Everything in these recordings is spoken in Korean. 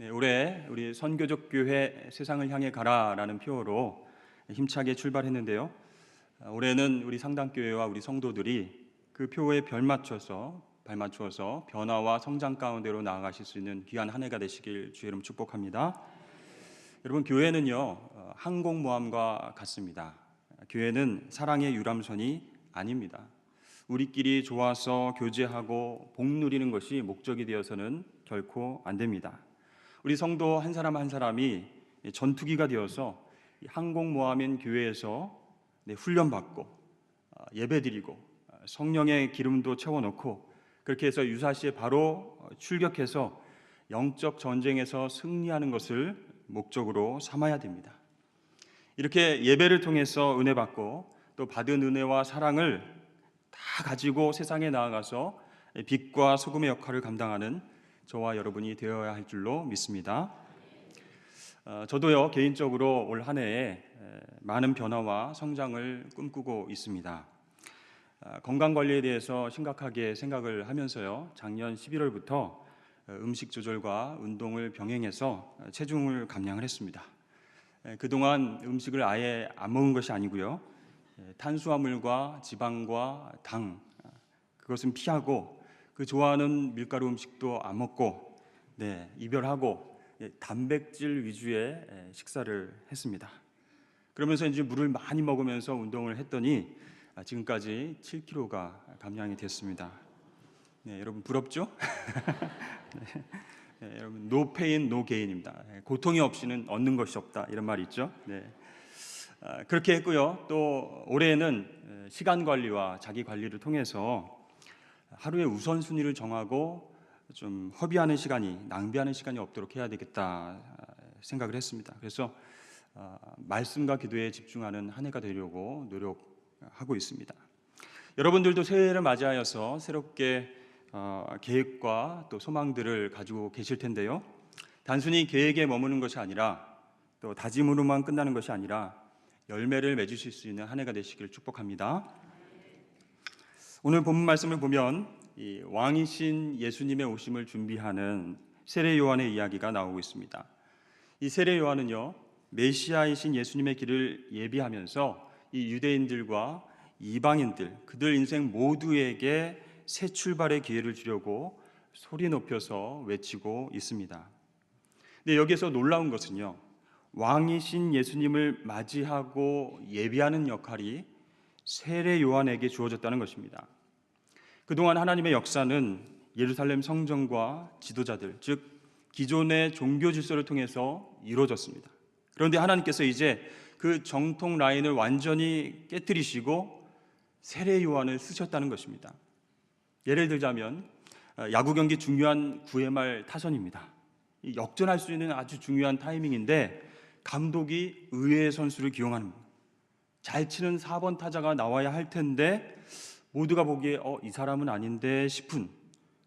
네, 올해 우리 선교적 교회 세상을 향해 가라라는 표어로 힘차게 출발했는데요. 올해는 우리 상당교회와 우리 성도들이 그 표어에 발맞추어서 변화와 성장 가운데로 나아가실 수 있는 귀한 한 해가 되시길 주의 이름 축복합니다. 여러분, 교회는요, 항공모함과 같습니다. 교회는 사랑의 유람선이 아닙니다. 우리끼리 좋아서 교제하고 복 누리는 것이 목적이 되어서는 결코 안 됩니다. 우리 성도 한 사람 한 사람이 전투기가 되어서 항공모함인 교회에서 훈련받고 예배드리고 성령의 기름도 채워놓고 그렇게 해서 유사시에 바로 출격해서 영적 전쟁에서 승리하는 것을 목적으로 삼아야 됩니다. 이렇게 예배를 통해서 은혜 받고 또 받은 은혜와 사랑을 다 가지고 세상에 나아가서 빛과 소금의 역할을 감당하는 저와 여러분이 되어야 할 줄로 믿습니다. 저도요, 개인적으로 올 한 해에 많은 변화와 성장을 꿈꾸고 있습니다. 건강관리에 대해서 심각하게 생각을 하면서요, 작년 11월부터 음식 조절과 운동을 병행해서 체중을 감량을 했습니다. 그동안 음식을 아예 안 먹은 것이 아니고요, 탄수화물과 지방과 당, 그것은 피하고 그 좋아하는 밀가루 음식도 안 먹고 이별하고 단백질 위주의 식사를 했습니다. 그러면서 이제 물을 많이 먹으면서 운동을 했더니 지금까지 7kg가 감량이 됐습니다. 여러분 부럽죠? 여러분 no pain, no gain입니다. 고통이 없이는 얻는 것이 없다, 이런 말이 있죠. 그렇게 했고요. 또 올해는 시간 관리와 자기 관리를 통해서 하루의 우선순위를 정하고 좀 허비하는 시간이, 낭비하는 시간이 없도록 해야 되겠다 생각을 했습니다. 그래서 말씀과 기도에 집중하는 한 해가 되려고 노력하고 있습니다. 여러분들도 새해를 맞이하여서 새롭게 계획과 또 소망들을 가지고 계실 텐데요. 단순히 계획에 머무는 것이 아니라 또 다짐으로만 끝나는 것이 아니라 열매를 맺으실 수 있는 한 해가 되시기를 축복합니다. 오늘 본문 말씀을 보면 이 왕이신 예수님의 오심을 준비하는 세례 요한의 이야기가 나오고 있습니다. 이 세례 요한은요, 메시아이신 예수님의 길을 예비하면서 이 유대인들과 이방인들, 그들 인생 모두에게 새 출발의 기회를 주려고 소리 높여서 외치고 있습니다. 근데 여기서 놀라운 것은요, 왕이신 예수님을 맞이하고 예비하는 역할이 세례 요한에게 주어졌다는 것입니다. 그동안 하나님의 역사는 예루살렘 성전과 지도자들, 즉 기존의 종교 질서를 통해서 이루어졌습니다. 그런데 하나님께서 이제 그 정통 라인을 완전히 깨뜨리시고 세례 요한을 쓰셨다는 것입니다. 예를 들자면 야구 경기 중요한 9회 말 타선입니다. 역전할 수 있는 아주 중요한 타이밍인데 감독이 의외의 선수를 기용하는 겁니다. 잘 치는 4번 타자가 나와야 할 텐데 모두가 보기에 이 사람은 아닌데 싶은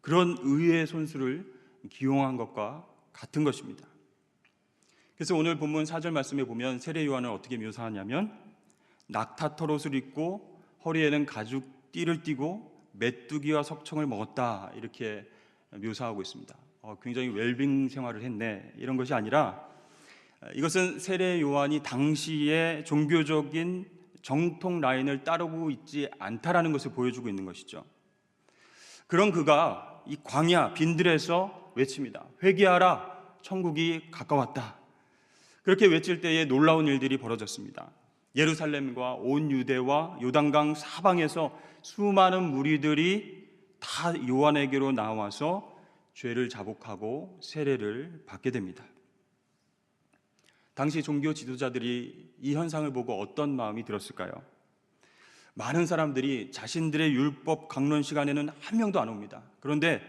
그런 의외의 선수를 기용한 것과 같은 것입니다. 그래서 오늘 본문 4절 말씀에 보면 세례 요한을 어떻게 묘사하냐면 낙타털옷을 입고 허리에는 가죽 띠를 띠고 메뚜기와 석청을 먹었다, 이렇게 묘사하고 있습니다. 굉장히 웰빙 생활을 했네, 이런 것이 아니라 이것은 세례 요한이 당시의 종교적인 정통 라인을 따르고 있지 않다라는 것을 보여주고 있는 것이죠. 그런 그가 이 광야 빈들에서 외칩니다. 회개하라, 천국이 가까웠다. 그렇게 외칠 때에 놀라운 일들이 벌어졌습니다. 예루살렘과 온 유대와 요단강 사방에서 수많은 무리들이 다 요한에게로 나와서 죄를 자복하고 세례를 받게 됩니다. 당시 종교 지도자들이 이 현상을 보고 어떤 마음이 들었을까요? 많은 사람들이 자신들의 율법 강론 시간에는 한 명도 안 옵니다. 그런데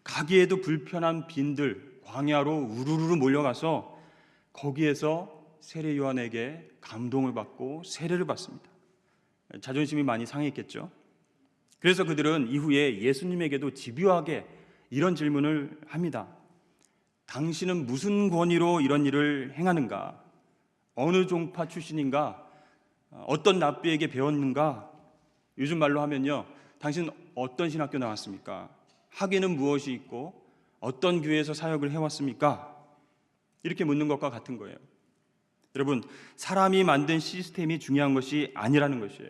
가기에도 불편한 빈들 광야로 우르르 몰려가서 거기에서 세례 요한에게 감동을 받고 세례를 받습니다. 자존심이 많이 상했겠죠. 그래서 그들은 이후에 예수님에게도 집요하게 이런 질문을 합니다. 당신은 무슨 권위로 이런 일을 행하는가? 어느 종파 출신인가? 어떤 랍비에게 배웠는가? 요즘 말로 하면요, 당신 어떤 신학교 나왔습니까? 학위는 무엇이 있고 어떤 교회에서 사역을 해왔습니까? 이렇게 묻는 것과 같은 거예요. 여러분, 사람이 만든 시스템이 중요한 것이 아니라는 것이에요.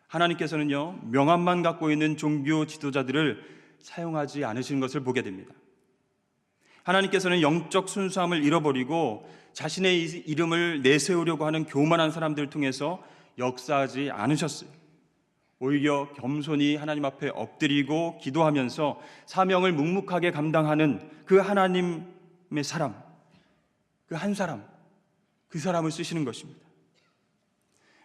하나님께서는요, 명함만 갖고 있는 종교 지도자들을 사용하지 않으시는 것을 보게 됩니다. 하나님께서는 영적 순수함을 잃어버리고 자신의 이름을 내세우려고 하는 교만한 사람들을 통해서 역사하지 않으셨어요. 오히려 겸손히 하나님 앞에 엎드리고 기도하면서 사명을 묵묵하게 감당하는 그 하나님의 사람, 그 한 사람, 그 사람을 쓰시는 것입니다.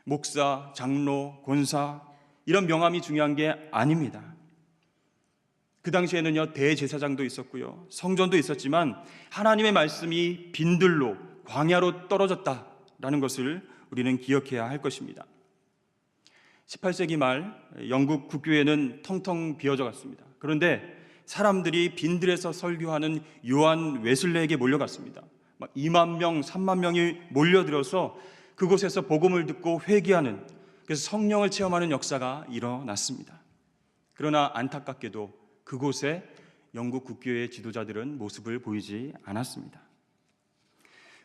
목사, 장로, 권사 이런 명함이 중요한 게 아닙니다. 그 당시에는요, 대제사장도 있었고요, 성전도 있었지만 하나님의 말씀이 빈들로 광야로 떨어졌다라는 것을 우리는 기억해야 할 것입니다. 18세기 말 영국 국교회는 텅텅 비어져 갔습니다. 그런데 사람들이 빈들에서 설교하는 요한 웨슬레에게 몰려갔습니다. 2만 명, 3만 명이 몰려들어서 그곳에서 복음을 듣고 회개하는, 그래서 성령을 체험하는 역사가 일어났습니다. 그러나 안타깝게도 그곳에 영국 국교의 지도자들은 모습을 보이지 않았습니다.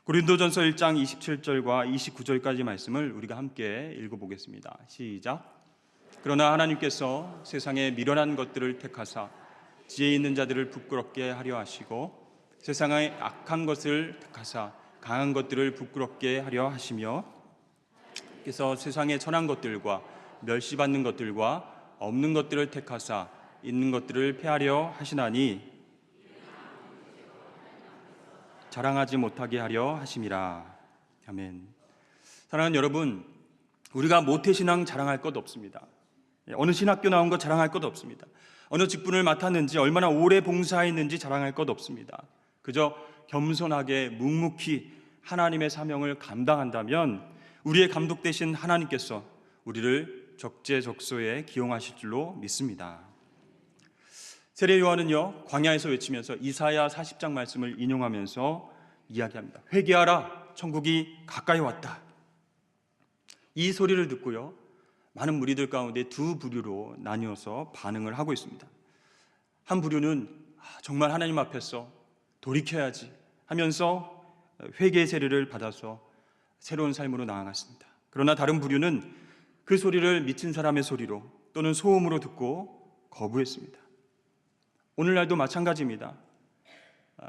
고린도전서 1장 27절과 29절까지 말씀을 우리가 함께 읽어보겠습니다. 시작. 그러나 하나님께서 세상에 미련한 것들을 택하사 지혜 있는 자들을 부끄럽게 하려 하시고 세상의 악한 것을 택하사 강한 것들을 부끄럽게 하려 하시며 그래서 세상의 천한 것들과 멸시받는 것들과 없는 것들을 택하사 있는 것들을 폐하려 하시나니 자랑하지 못하게 하려 하심이라. 아멘. 사랑하는 여러분, 우리가 모태신앙 자랑할 것 없습니다. 어느 신학교 나온 거 자랑할 것 없습니다. 어느 직분을 맡았는지 얼마나 오래 봉사했는지 자랑할 것 없습니다. 그저 겸손하게 묵묵히 하나님의 사명을 감당한다면 우리의 감독 되신 하나님께서 우리를 적재적소에 기용하실 줄로 믿습니다. 세례 요한은요, 광야에서 외치면서 이사야 40장 말씀을 인용하면서 이야기합니다. 회개하라, 천국이 가까이 왔다. 이 소리를 듣고요, 많은 무리들 가운데 두 부류로 나뉘어서 반응을 하고 있습니다. 한 부류는 정말 하나님 앞에서 돌이켜야지 하면서 회개의 세례를 받아서 새로운 삶으로 나아갔습니다. 그러나 다른 부류는 그 소리를 미친 사람의 소리로 또는 소음으로 듣고 거부했습니다. 오늘날도 마찬가지입니다.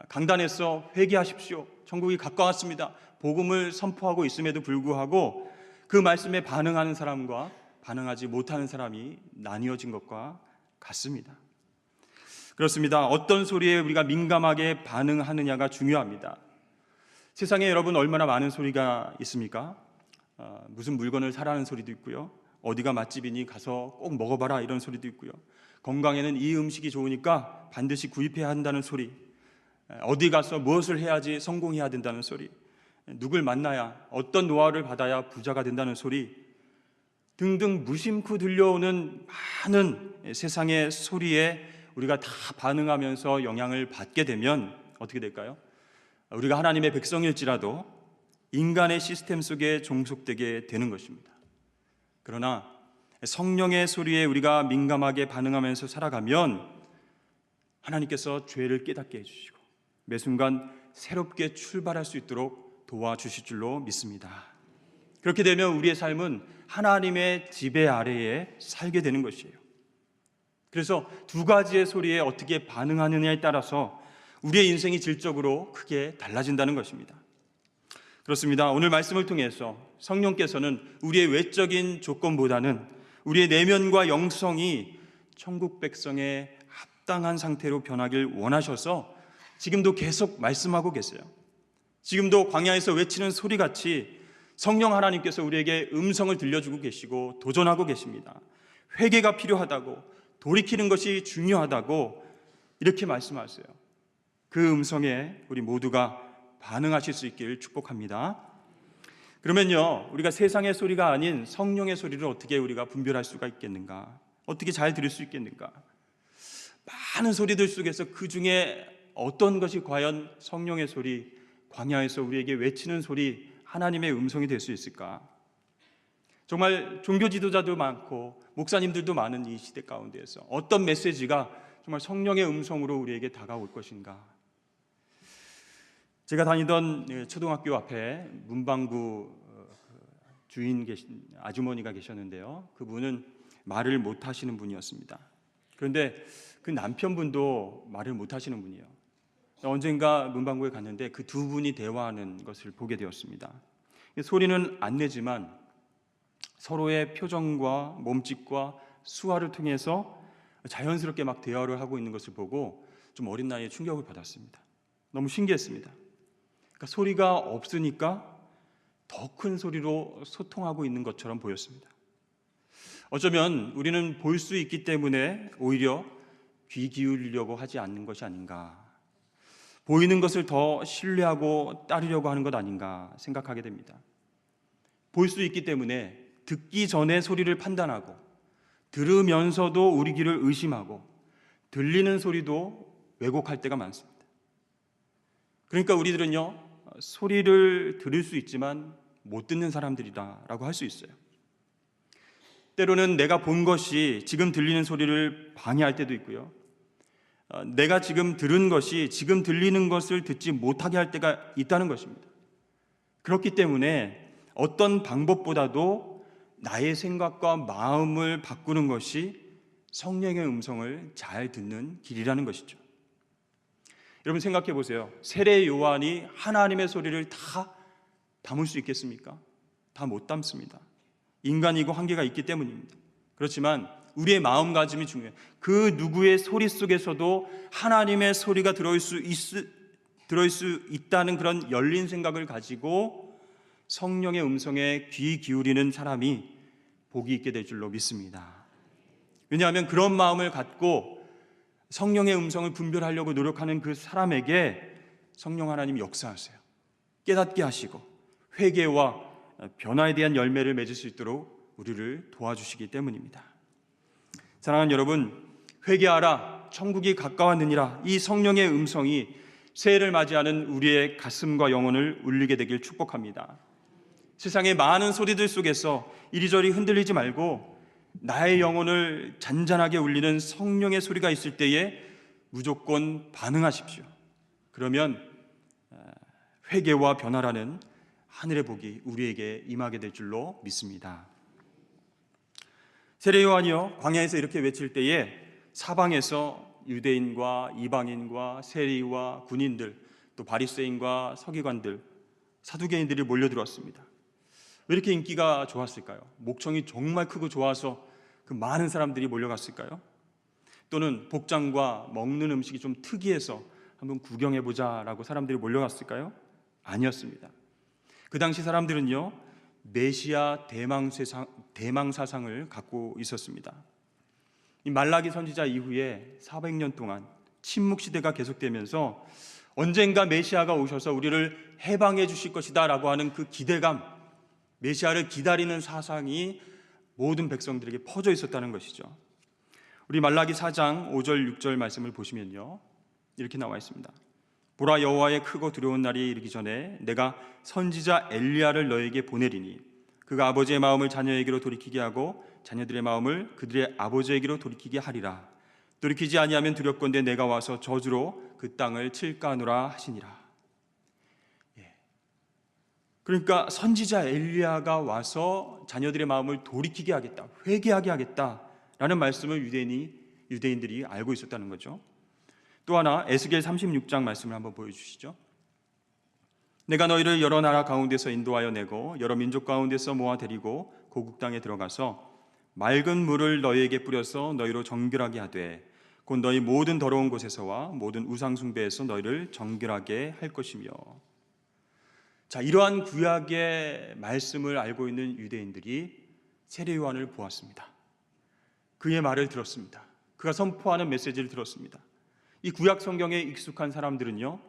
강단에서 회개하십시오, 천국이 가까웠습니다, 복음을 선포하고 있음에도 불구하고 그 말씀에 반응하는 사람과 반응하지 못하는 사람이 나뉘어진 것과 같습니다. 그렇습니다. 어떤 소리에 우리가 민감하게 반응하느냐가 중요합니다. 세상에 여러분 얼마나 많은 소리가 있습니까? 무슨 물건을 사라는 소리도 있고요, 어디가 맛집이니 가서 꼭 먹어봐라 이런 소리도 있고요, 건강에는 이 음식이 좋으니까 반드시 구입해야 한다는 소리, 어디 가서 무엇을 해야지 성공해야 된다는 소리, 누굴 만나야 어떤 노하우를 받아야 부자가 된다는 소리 등등 무심코 들려오는 많은 세상의 소리에 우리가 다 반응하면서 영향을 받게 되면 어떻게 될까요? 우리가 하나님의 백성일지라도 인간의 시스템 속에 종속되게 되는 것입니다. 그러나 성령의 소리에 우리가 민감하게 반응하면서 살아가면 하나님께서 죄를 깨닫게 해주시고 매 순간 새롭게 출발할 수 있도록 도와주실 줄로 믿습니다. 그렇게 되면 우리의 삶은 하나님의 지배 아래에 살게 되는 것이에요. 그래서 두 가지의 소리에 어떻게 반응하느냐에 따라서 우리의 인생이 질적으로 크게 달라진다는 것입니다. 그렇습니다. 오늘 말씀을 통해서 성령께서는 우리의 외적인 조건보다는 우리의 내면과 영성이 천국 백성의 합당한 상태로 변하길 원하셔서 지금도 계속 말씀하고 계세요. 지금도 광야에서 외치는 소리같이 성령 하나님께서 우리에게 음성을 들려주고 계시고 도전하고 계십니다. 회개가 필요하다고, 돌이키는 것이 중요하다고 이렇게 말씀하세요. 그 음성에 우리 모두가 반응하실 수 있기를 축복합니다. 그러면요, 우리가 세상의 소리가 아닌 성령의 소리를 어떻게 우리가 분별할 수가 있겠는가? 어떻게 잘 들을 수 있겠는가? 많은 소리들 속에서 그 중에 어떤 것이 과연 성령의 소리, 광야에서 우리에게 외치는 소리, 하나님의 음성이 될 수 있을까? 정말 종교 지도자도 많고 목사님들도 많은 이 시대 가운데에서 어떤 메시지가 정말 성령의 음성으로 우리에게 다가올 것인가? 제가 다니던 초등학교 앞에 문방구 주인 아주머니가 계셨는데요. 그분은 말을 못 하시는 분이었습니다. 그런데 그 남편분도 말을 못 하시는 분이에요. 언젠가 문방구에 갔는데 그 두 분이 대화하는 것을 보게 되었습니다. 소리는 안 내지만 서로의 표정과 몸짓과 수화를 통해서 자연스럽게 막 대화를 하고 있는 것을 보고 좀 어린 나이에 충격을 받았습니다. 너무 신기했습니다. 그러니까 소리가 없으니까 더 큰 소리로 소통하고 있는 것처럼 보였습니다. 어쩌면 우리는 볼 수 있기 때문에 오히려 귀 기울이려고 하지 않는 것이 아닌가, 보이는 것을 더 신뢰하고 따르려고 하는 것 아닌가 생각하게 됩니다. 볼 수 있기 때문에 듣기 전에 소리를 판단하고, 들으면서도 우리 귀를 의심하고, 들리는 소리도 왜곡할 때가 많습니다. 그러니까 우리들은요, 소리를 들을 수 있지만 못 듣는 사람들이다라고 할 수 있어요. 때로는 내가 본 것이 지금 들리는 소리를 방해할 때도 있고요, 내가 지금 들은 것이 지금 들리는 것을 듣지 못하게 할 때가 있다는 것입니다. 그렇기 때문에 어떤 방법보다도 나의 생각과 마음을 바꾸는 것이 성령의 음성을 잘 듣는 길이라는 것이죠. 여러분 생각해 보세요. 세례 요한이 하나님의 소리를 다 담을 수 있겠습니까? 다 못 담습니다. 인간이고 한계가 있기 때문입니다. 그렇지만 우리의 마음가짐이 중요해요. 그 누구의 소리 속에서도 하나님의 소리가 들어올 수 있다는 그런 열린 생각을 가지고 성령의 음성에 귀 기울이는 사람이 복이 있게 될 줄로 믿습니다. 왜냐하면 그런 마음을 갖고 성령의 음성을 분별하려고 노력하는 그 사람에게 성령 하나님이 역사하세요. 깨닫게 하시고 회개와 변화에 대한 열매를 맺을 수 있도록 우리를 도와주시기 때문입니다. 사랑하는 여러분, 회개하라, 천국이 가까웠느니라, 이 성령의 음성이 새해를 맞이하는 우리의 가슴과 영혼을 울리게 되길 축복합니다. 세상의 많은 소리들 속에서 이리저리 흔들리지 말고 나의 영혼을 잔잔하게 울리는 성령의 소리가 있을 때에 무조건 반응하십시오. 그러면 회개와 변화라는 하늘의 복이 우리에게 임하게 될 줄로 믿습니다. 세례 요한이요, 광야에서 이렇게 외칠 때에 사방에서 유대인과 이방인과 세리와 군인들, 또 바리새인과 서기관들, 사두개인들이 몰려들었습니다. 왜 이렇게 인기가 좋았을까요? 목청이 정말 크고 좋아서 그 많은 사람들이 몰려갔을까요? 또는 복장과 먹는 음식이 좀 특이해서 한번 구경해보자라고 사람들이 몰려갔을까요? 아니었습니다. 그 당시 사람들은요, 메시아 대망사상을 갖고 있었습니다. 이 말라기 선지자 이후에 400년 동안 침묵시대가 계속되면서 언젠가 메시아가 오셔서 우리를 해방해 주실 것이다 라고 하는 그 기대감, 메시아를 기다리는 사상이 모든 백성들에게 퍼져 있었다는 것이죠. 우리 말라기 4장 5절 6절 말씀을 보시면요, 이렇게 나와 있습니다. 보라, 여호와의 크고 두려운 날이 이르기 전에 내가 선지자 엘리야를 너에게 보내리니 그가 아버지의 마음을 자녀에게로 돌이키게 하고 자녀들의 마음을 그들의 아버지에게로 돌이키게 하리라. 돌이키지 아니하면 두렵건대 내가 와서 저주로 그 땅을 칠까 하노라 하시니라. 그러니까 선지자 엘리야가 와서 자녀들의 마음을 돌이키게 하겠다, 회개하게 하겠다라는 말씀을 유대인들이 알고 있었다는 거죠. 또 하나, 에스겔 36장 말씀을 한번 보여주시죠. 내가 너희를 여러 나라 가운데서 인도하여 내고 여러 민족 가운데서 모아 데리고 고국 땅에 들어가서 맑은 물을 너희에게 뿌려서 너희로 정결하게 하되 곧 너희 모든 더러운 곳에서와 모든 우상 숭배에서 너희를 정결하게 할 것이며. 자, 이러한 구약의 말씀을 알고 있는 유대인들이 세례 요한을 보았습니다. 그의 말을 들었습니다. 그가 선포하는 메시지를 들었습니다. 이 구약 성경에 익숙한 사람들은요,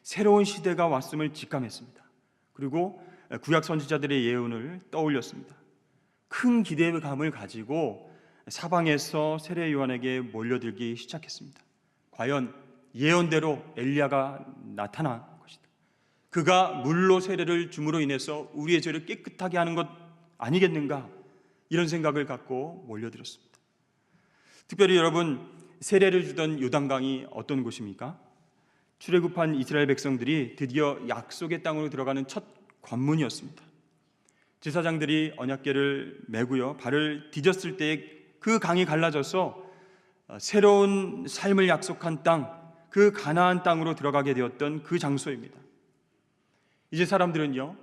새로운 시대가 왔음을 직감했습니다. 그리고 구약 선지자들의 예언을 떠올렸습니다. 큰 기대감을 가지고 사방에서 세례 요한에게 몰려들기 시작했습니다. 과연 예언대로 엘리야가 나타난 것이다, 그가 물로 세례를 줌으로 인해서 우리의 죄를 깨끗하게 하는 것 아니겠는가, 이런 생각을 갖고 몰려들었습니다. 특별히 여러분, 세례를 주던 요단강이 어떤 곳입니까? 출애굽한 이스라엘 백성들이 드디어 약속의 땅으로 들어가는 첫 관문이었습니다. 제사장들이 언약궤를 메고요, 발을 디뎠을 때에 그 강이 갈라져서 새로운 삶을 약속한 땅, 그 가나안 땅으로 들어가게 되었던 그 장소입니다. 이제 사람들은요,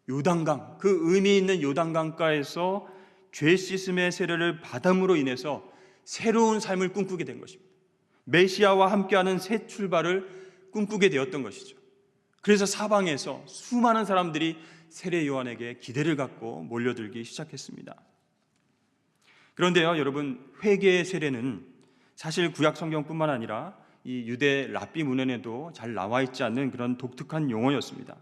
요단강, 그 의미 있는 요단강가에서 죄 씻음의 세례를 받음으로 인해서 새로운 삶을 꿈꾸게 된 것입니다. 메시아와 함께하는 새 출발을 꿈꾸게 되었던 것이죠. 그래서 사방에서 수많은 사람들이 세례 요한에게 기대를 갖고 몰려들기 시작했습니다. 그런데요, 여러분, 회개의 세례는 사실 구약 성경뿐만 아니라 이 유대 랍비 문헌에도 잘 나와 있지 않는 그런 독특한 용어였습니다.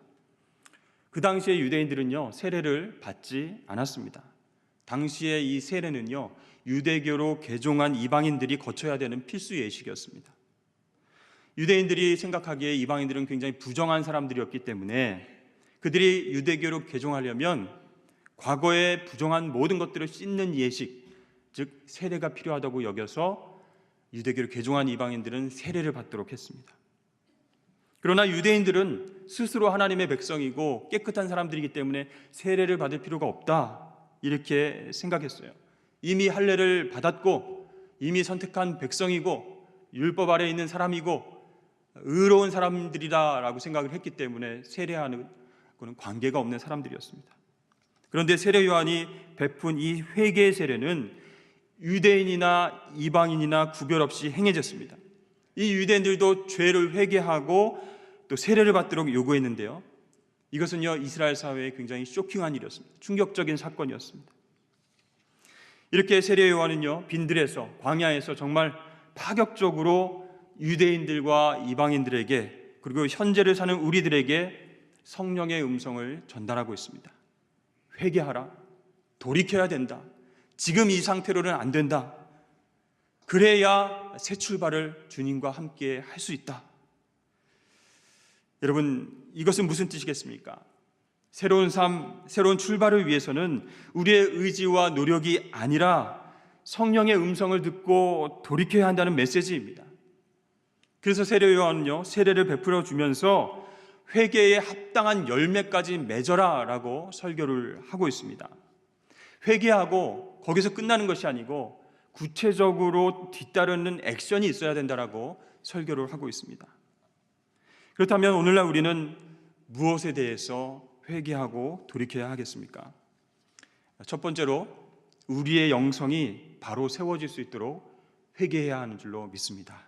그 당시에 유대인들은요, 세례를 받지 않았습니다. 당시에 이 세례는요, 유대교로 개종한 이방인들이 거쳐야 되는 필수 예식이었습니다. 유대인들이 생각하기에 이방인들은 굉장히 부정한 사람들이었기 때문에 그들이 유대교로 개종하려면 과거의 부정한 모든 것들을 씻는 예식, 즉 세례가 필요하다고 여겨서 유대교로 개종한 이방인들은 세례를 받도록 했습니다. 그러나 유대인들은 스스로 하나님의 백성이고 깨끗한 사람들이기 때문에 세례를 받을 필요가 없다, 이렇게 생각했어요. 이미 할례를 받았고 이미 선택한 백성이고 율법 아래에 있는 사람이고 의로운 사람들이다라고 생각을 했기 때문에 세례하는 것은 관계가 없는 사람들이었습니다. 그런데 세례 요한이 베푼 이 회개의 세례는 유대인이나 이방인이나 구별 없이 행해졌습니다. 이 유대인들도 죄를 회개하고 또 세례를 받도록 요구했는데요, 이것은요, 이스라엘 사회에 굉장히 쇼킹한 일이었습니다. 충격적인 사건이었습니다. 이렇게 세례 요한은요, 빈들에서, 광야에서 정말 파격적으로 유대인들과 이방인들에게, 그리고 현재를 사는 우리들에게 성령의 음성을 전달하고 있습니다. 회개하라, 돌이켜야 된다, 지금 이 상태로는 안 된다, 그래야 새 출발을 주님과 함께 할 수 있다. 여러분, 이것은 무슨 뜻이겠습니까? 새로운 삶, 새로운 출발을 위해서는 우리의 의지와 노력이 아니라 성령의 음성을 듣고 돌이켜야 한다는 메시지입니다. 그래서 세례 요한은요, 세례를 베풀어 주면서 회개에 합당한 열매까지 맺어라 라고 설교를 하고 있습니다. 회개하고 거기서 끝나는 것이 아니고 구체적으로 뒤따르는 액션이 있어야 된다라고 설교를 하고 있습니다. 그렇다면 오늘날 우리는 무엇에 대해서 회개하고 돌이켜야 하겠습니까? 첫 번째로 우리의 영성이 바로 세워질 수 있도록 회개해야 하는 줄로 믿습니다.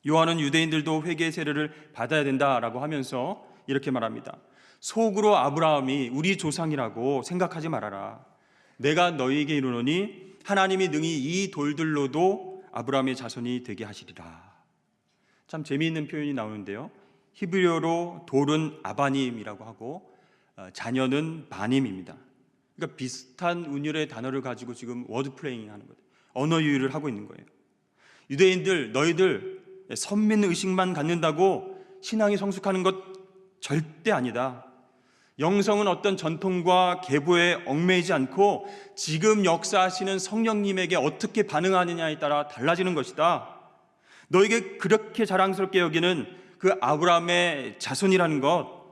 요한은 유대인들도 회개의 세례를 받아야 된다라고 하면서 이렇게 말합니다. 속으로 아브라함이 우리 조상이라고 생각하지 말아라. 내가 너희에게 이르노니 하나님이 능히 이 돌들로도 아브라함의 자손이 되게 하시리라. 참 재미있는 표현이 나오는데요, 히브리어로 돌은 아바님이라고 하고 자녀는 바님입니다. 그러니까 비슷한 운율의 단어를 가지고 지금 워드 플레잉 하는 거예요. 언어 유희를 하고 있는 거예요. 유대인들, 너희들 선민의식만 갖는다고 신앙이 성숙하는 것 절대 아니다. 영성은 어떤 전통과 계보에 얽매이지 않고 지금 역사하시는 성령님에게 어떻게 반응하느냐에 따라 달라지는 것이다. 너에게 그렇게 자랑스럽게 여기는 그 아브라함의 자손이라는 것,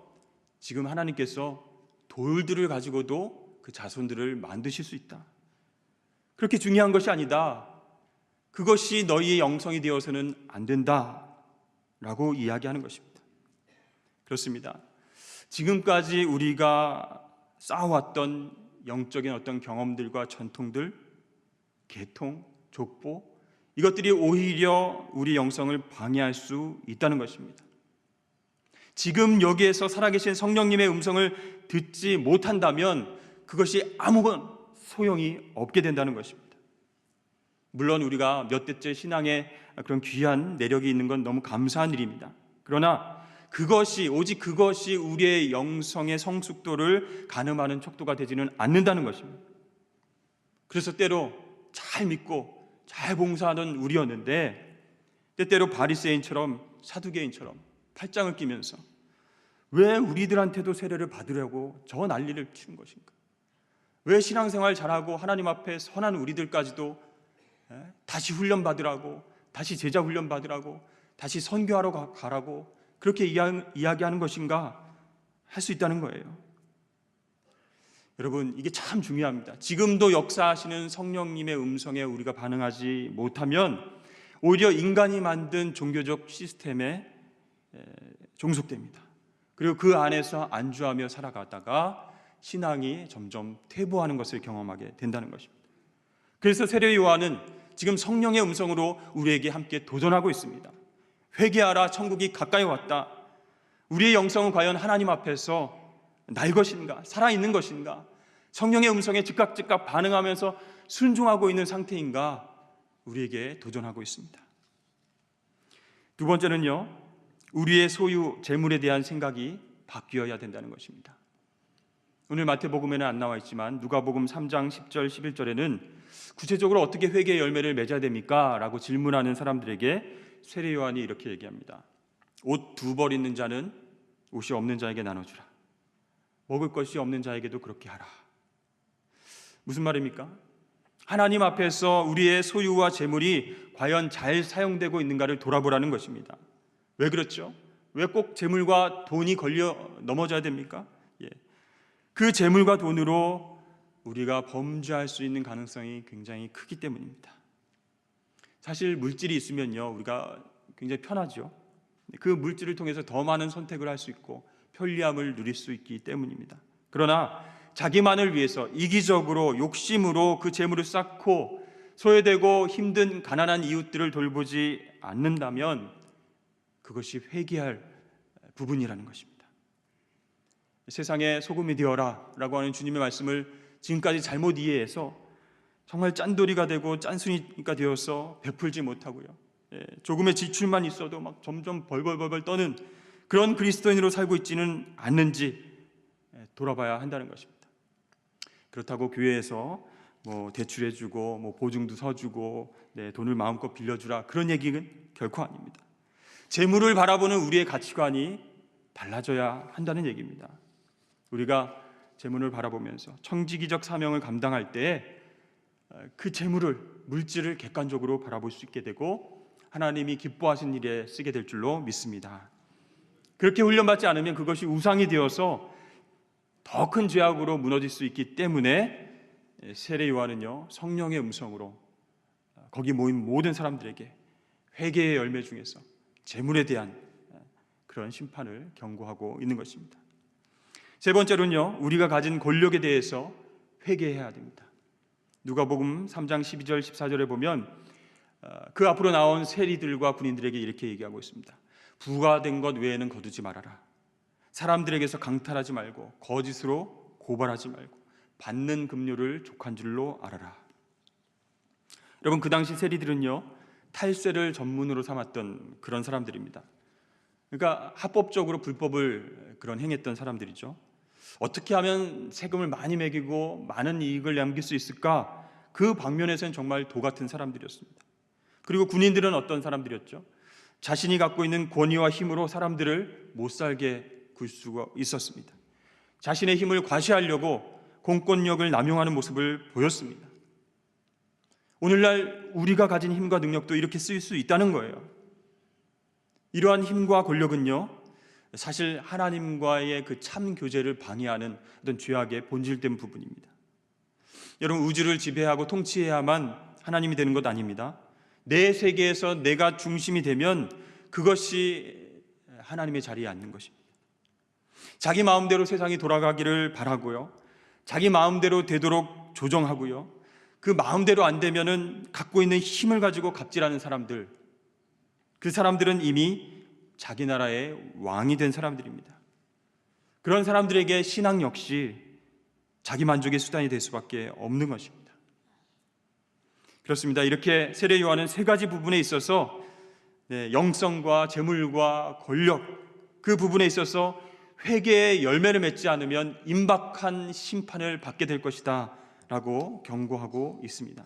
지금 하나님께서 돌들을 가지고도 그 자손들을 만드실 수 있다. 그렇게 중요한 것이 아니다. 그것이 너희의 영성이 되어서는 안 된다 라고 이야기하는 것입니다. 그렇습니다. 지금까지 우리가 쌓아왔던 영적인 어떤 경험들과 전통들, 계통, 족보, 이것들이 오히려 우리 영성을 방해할 수 있다는 것입니다. 지금 여기에서 살아계신 성령님의 음성을 듣지 못한다면 그것이 아무런 소용이 없게 된다는 것입니다. 물론 우리가 몇 대째 신앙에 그런 귀한 내력이 있는 건 너무 감사한 일입니다. 그러나 오직 그것이 우리의 영성의 성숙도를 가늠하는 척도가 되지는 않는다는 것입니다. 그래서 때로 잘 믿고 잘 봉사하던 우리였는데 때때로 바리새인처럼, 사두개인처럼 팔짱을 끼면서 왜 우리들한테도 세례를 받으려고 저 난리를 치는 것인가? 왜 신앙생활 잘하고 하나님 앞에 선한 우리들까지도 다시 훈련 받으라고, 다시 제자 훈련 받으라고 다시 선교하러 가라고 그렇게 이야기하는 것인가 할 수 있다는 거예요. 여러분, 이게 참 중요합니다. 지금도 역사하시는 성령님의 음성에 우리가 반응하지 못하면 오히려 인간이 만든 종교적 시스템에 종속됩니다. 그리고 그 안에서 안주하며 살아가다가 신앙이 점점 퇴보하는 것을 경험하게 된다는 것입니다. 그래서 세례 요한은 지금 성령의 음성으로 우리에게 함께 도전하고 있습니다. 회개하라, 천국이 가까이 왔다. 우리의 영성은 과연 하나님 앞에서 날 것인가, 살아있는 것인가, 성령의 음성에 즉각 반응하면서 순종하고 있는 상태인가, 우리에게 도전하고 있습니다. 두 번째는요, 우리의 소유 재물에 대한 생각이 바뀌어야 된다는 것입니다. 오늘 마태복음에는 안 나와 있지만 누가복음 3장 10절 11절에는 구체적으로 어떻게 회개의 열매를 맺어야 됩니까? 라고 질문하는 사람들에게 세례 요한이 이렇게 얘기합니다. 옷 2벌 있는 자는 옷이 없는 자에게 나눠주라. 먹을 것이 없는 자에게도 그렇게 하라. 무슨 말입니까? 하나님 앞에서 우리의 소유와 재물이 과연 잘 사용되고 있는가를 돌아보라는 것입니다. 왜 그렇죠? 왜 꼭 재물과 돈이 걸려 넘어져야 됩니까? 그 재물과 돈으로 우리가 범죄할 수 있는 가능성이 굉장히 크기 때문입니다. 사실 물질이 있으면요, 우리가 굉장히 편하죠. 그 물질을 통해서 더 많은 선택을 할 수 있고 편리함을 누릴 수 있기 때문입니다. 그러나 자기만을 위해서 이기적으로 욕심으로 그 재물을 쌓고 소외되고 힘든 가난한 이웃들을 돌보지 않는다면 그것이 회개할 부분이라는 것입니다. 세상에 소금이 되어라 라고 하는 주님의 말씀을 지금까지 잘못 이해해서 정말 짠돌이가 되고 짠순이가 되어서 베풀지 못하고요, 조금의 지출만 있어도 막 점점 벌벌 떠는 그런 그리스도인으로 살고 있지는 않는지 돌아봐야 한다는 것입니다. 그렇다고 교회에서 대출해주고 보증도 서주고 돈을 마음껏 빌려주라, 그런 얘기는 결코 아닙니다. 재물을 바라보는 우리의 가치관이 달라져야 한다는 얘기입니다. 우리가 재물을 바라보면서 청지기적 사명을 감당할 때 그 재물을, 물질을 객관적으로 바라볼 수 있게 되고 하나님이 기뻐하신 일에 쓰게 될 줄로 믿습니다. 그렇게 훈련받지 않으면 그것이 우상이 되어서 더 큰 죄악으로 무너질 수 있기 때문에 세례 요한은요, 성령의 음성으로 거기 모인 모든 사람들에게 회개의 열매 중에서 재물에 대한 그런 심판을 경고하고 있는 것입니다. 세 번째로는요, 우리가 가진 권력에 대해서 회개해야 됩니다. 누가복음 3장 12절 14절에 보면 그 앞으로 나온 세리들과 군인들에게 이렇게 얘기하고 있습니다. 부과된 것 외에는 거두지 말아라. 사람들에게서 강탈하지 말고 거짓으로 고발하지 말고 받는 급료를 족한 줄로 알아라. 여러분, 그 당시 세리들은요, 탈세를 전문으로 삼았던 그런 사람들입니다. 그러니까 합법적으로 불법을 행했던 사람들이죠. 어떻게 하면 세금을 많이 매기고 많은 이익을 남길 수 있을까? 그 방면에서는 정말 도 같은 사람들이었습니다. 그리고 군인들은 어떤 사람들이었죠? 자신이 갖고 있는 권위와 힘으로 사람들을 못 살게 굴 수가 있었습니다. 자신의 힘을 과시하려고 공권력을 남용하는 모습을 보였습니다. 오늘날 우리가 가진 힘과 능력도 이렇게 쓰일 수 있다는 거예요. 이러한 힘과 권력은요, 사실 하나님과의 그 참 교제를 방해하는 어떤 죄악의 본질된 부분입니다. 여러분, 우주를 지배하고 통치해야만 하나님이 되는 것 아닙니다. 내 세계에서 내가 중심이 되면 그것이 하나님의 자리에 앉는 것입니다. 자기 마음대로 세상이 돌아가기를 바라고요, 자기 마음대로 되도록 조정하고요, 그 마음대로 안 되면은 갖고 있는 힘을 가지고 갑질하는 사람들, 그 사람들은 이미 자기 나라의 왕이 된 사람들입니다. 그런 사람들에게 신앙 역시 자기 만족의 수단이 될 수밖에 없는 것입니다. 그렇습니다. 이렇게 세례 요한은 세 가지 부분에 있어서 영성과 재물과 권력, 그 부분에 있어서 회개의 열매를 맺지 않으면 임박한 심판을 받게 될 것이다 라고 경고하고 있습니다.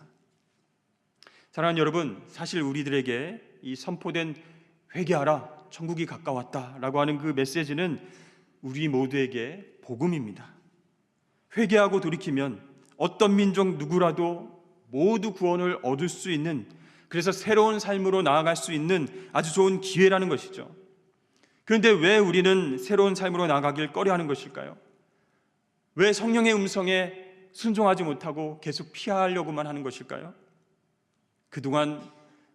사랑하는 여러분, 사실 우리들에게 이 선포된 회개하라, 천국이 가까웠다 라고 하는 그 메시지는 우리 모두에게 복음입니다. 회개하고 돌이키면 어떤 민족 누구라도 모두 구원을 얻을 수 있는 그래서 새로운 삶으로 나아갈 수 있는 아주 좋은 기회라는 것이죠. 그런데 왜 우리는 새로운 삶으로 나아가길 꺼려하는 것일까요? 왜 성령의 음성에 순종하지 못하고 계속 피하려고만 하는 것일까요? 그동안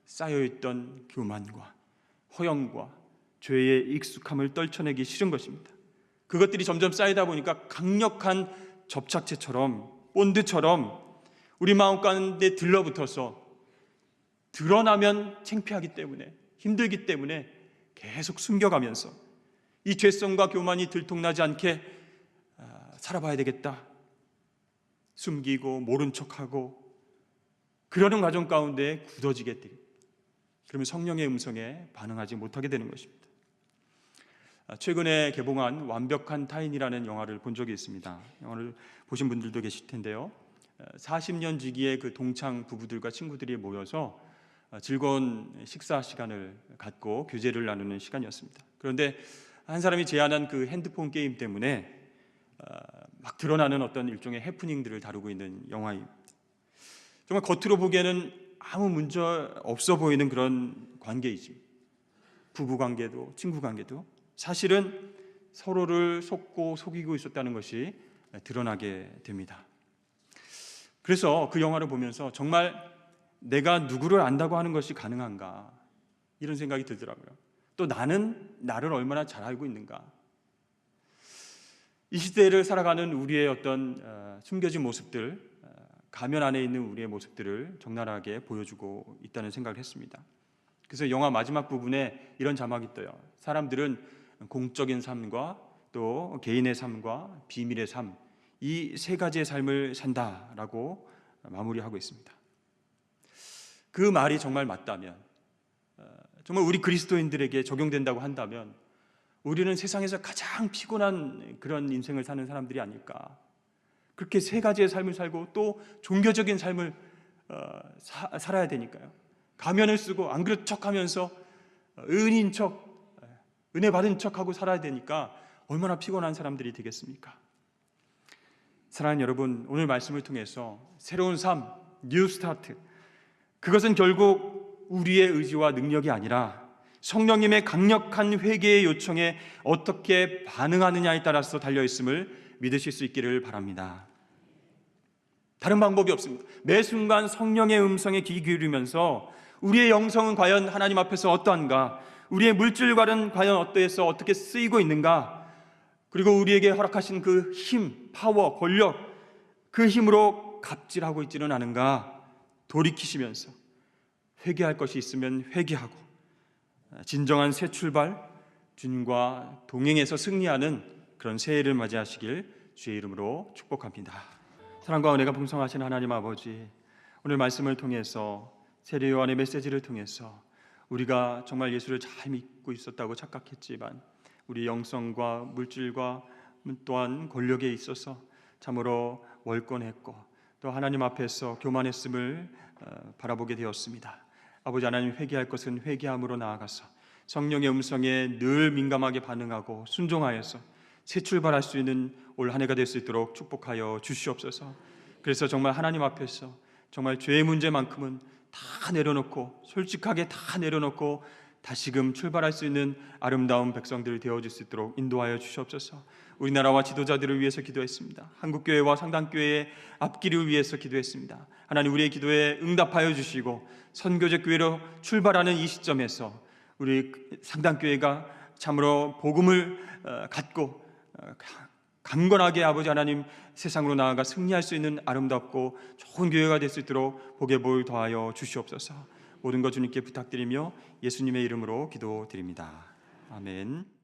쌓여있던 교만과 허영과 죄의 익숙함을 떨쳐내기 싫은 것입니다. 그것들이 점점 쌓이다 보니까 강력한 접착제처럼, 본드처럼 우리 마음 가운데 들러붙어서 드러나면 창피하기 때문에, 힘들기 때문에 계속 숨겨가면서 이 죄성과 교만이 들통나지 않게 살아봐야 되겠다, 숨기고 모른 척하고 그러는 과정 가운데 굳어지게 됩니다. 그러면 성령의 음성에 반응하지 못하게 되는 것입니다. 최근에 개봉한 완벽한 타인이라는 영화를 본 적이 있습니다. 영화를 보신 분들도 계실 텐데요, 40년 지기의 그 동창 부부들과 친구들이 모여서 즐거운 식사 시간을 갖고 교제를 나누는 시간이었습니다. 그런데 한 사람이 제안한 그 핸드폰 게임 때문에 막 드러나는 어떤 일종의 해프닝들을 다루고 있는 영화입니다. 정말 겉으로 보기에는 아무 문제 없어 보이는 그런 관계이지, 부부 관계도 친구 관계도 사실은 서로를 속고 속이고 있었다는 것이 드러나게 됩니다. 그래서 그 영화를 보면서 정말 내가 누구를 안다고 하는 것이 가능한가, 이런 생각이 들더라고요. 또 나는 나를 얼마나 잘 알고 있는가. 이 시대를 살아가는 우리의 어떤 숨겨진 모습들, 가면 안에 있는 우리의 모습들을 적나라하게 보여주고 있다는 생각을 했습니다. 그래서 영화 마지막 부분에 이런 자막이 떠요. 사람들은 공적인 삶과 또 개인의 삶과 비밀의 삶, 이 세 가지의 삶을 산다라고 마무리하고 있습니다. 그 말이 정말 맞다면, 정말 우리 그리스도인들에게 적용된다고 한다면 우리는 세상에서 가장 피곤한 그런 인생을 사는 사람들이 아닐까. 그렇게 세 가지의 삶을 살고 또 종교적인 삶을 살아야 되니까요. 가면을 쓰고 안 그런 척하면서 은인 척, 은혜 받은 척하고 살아야 되니까 얼마나 피곤한 사람들이 되겠습니까? 사랑하는 여러분, 오늘 말씀을 통해서 새로운 삶, 뉴 스타트, 그것은 결국 우리의 의지와 능력이 아니라 성령님의 강력한 회개의 요청에 어떻게 반응하느냐에 따라서 달려있음을 믿으실 수 있기를 바랍니다. 다른 방법이 없습니다. 매 순간 성령의 음성에 귀 기울이면서 우리의 영성은 과연 하나님 앞에서 어떠한가, 우리의 물질과는 과연 어떠해서 어떻게 쓰이고 있는가, 그리고 우리에게 허락하신 그 힘, 파워, 권력, 그 힘으로 갑질하고 있지는 않은가 돌이키시면서 회개할 것이 있으면 회개하고 진정한 새 출발, 주님과 동행해서 승리하는 그런 새해를 맞이하시길 주의 이름으로 축복합니다. 사랑과 은혜가 풍성하신 하나님 아버지, 오늘 말씀을 통해서 세례 요한의 메시지를 통해서 우리가 정말 예수를 잘 믿고 있었다고 착각했지만 우리 영성과 물질과 또한 권력에 있어서 참으로 월권했고 또 하나님 앞에서 교만했음을 바라보게 되었습니다. 아버지 하나님, 회개할 것은 회개함으로 나아가서 성령의 음성에 늘 민감하게 반응하고 순종하여서 새 출발할 수 있는 올 한 해가 될 수 있도록 축복하여 주시옵소서. 그래서 정말 하나님 앞에서 정말 죄의 문제만큼은 다 내려놓고 솔직하게 다 내려놓고 다시금 출발할 수 있는 아름다운 백성들 되어줄 수 있도록 인도하여 주시옵소서. 우리나라와 지도자들을 위해서 기도했습니다. 한국교회와 상당교회의 앞길을 위해서 기도했습니다. 하나님, 우리의 기도에 응답하여 주시고 선교적 교회로 출발하는 이 시점에서 우리 상당교회가 참으로 복음을 갖고 강건하게 아버지 하나님 세상으로 나아가 승리할 수 있는 아름답고 좋은 교회가 될 수 있도록 복의 복을 더하여 주시옵소서. 모든 것 주님께 부탁드리며 예수님의 이름으로 기도드립니다. 아멘.